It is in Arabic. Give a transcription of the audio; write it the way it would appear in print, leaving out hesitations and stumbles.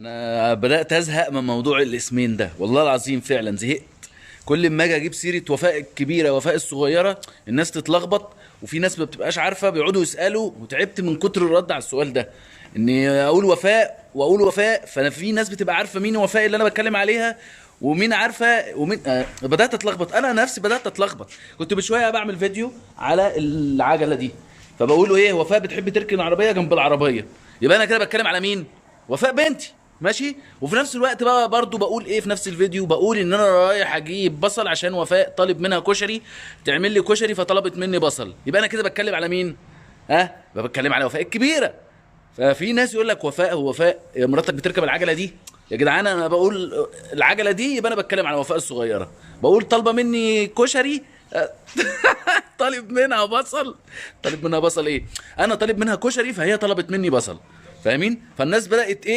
انا بدات ازهق من موضوع الاسمين ده، والله العظيم فعلا زهقت. كل ما اجي اجيب سيره وفاء الكبيره وفاء الصغيره الناس تتلخبط، وفي ناس ما بتبقاش عارفه بيقعدوا يسالوا، وتعبت من كتر الرد على السؤال ده. اني اقول وفاء واقول وفاء، فانا في ناس بتبقى عارفه مين وفاء اللي انا بتكلم عليها، ومين عارفه ومين بدات اتلخبط. انا نفسي بدات اتلخبط. كنت بشويه بعمل فيديو على العجله دي، فبقول له ايه، وفاء بتحب تركن العربيه جنب العربيه، يبقى انا كده بتكلم على مين؟ وفاء بنتي. ماشي. وفي نفس الوقت بقى برضو بقول ايه في نفس الفيديو، بقول ان انا رايح اجيب بصل عشان وفاء طالب منها كشري، تعمل لي كشري فطلبت مني بصل، يبقى انا كده بتكلم على مين؟ ها، يبقى بتكلم على وفاء الكبيره. ففي ناس يقول لك وفاء، هو وفاء مراتك بتركب العجله دي؟ يا جدعان انا بقول العجله دي، يبقى انا بتكلم على وفاء الصغيره. بقول طالبه مني كشري طالب منها بصل. طالب منها بصل ايه؟ انا طالب منها كشري فهي طلبت مني بصل. فاهمين؟ فالناس بدات ايه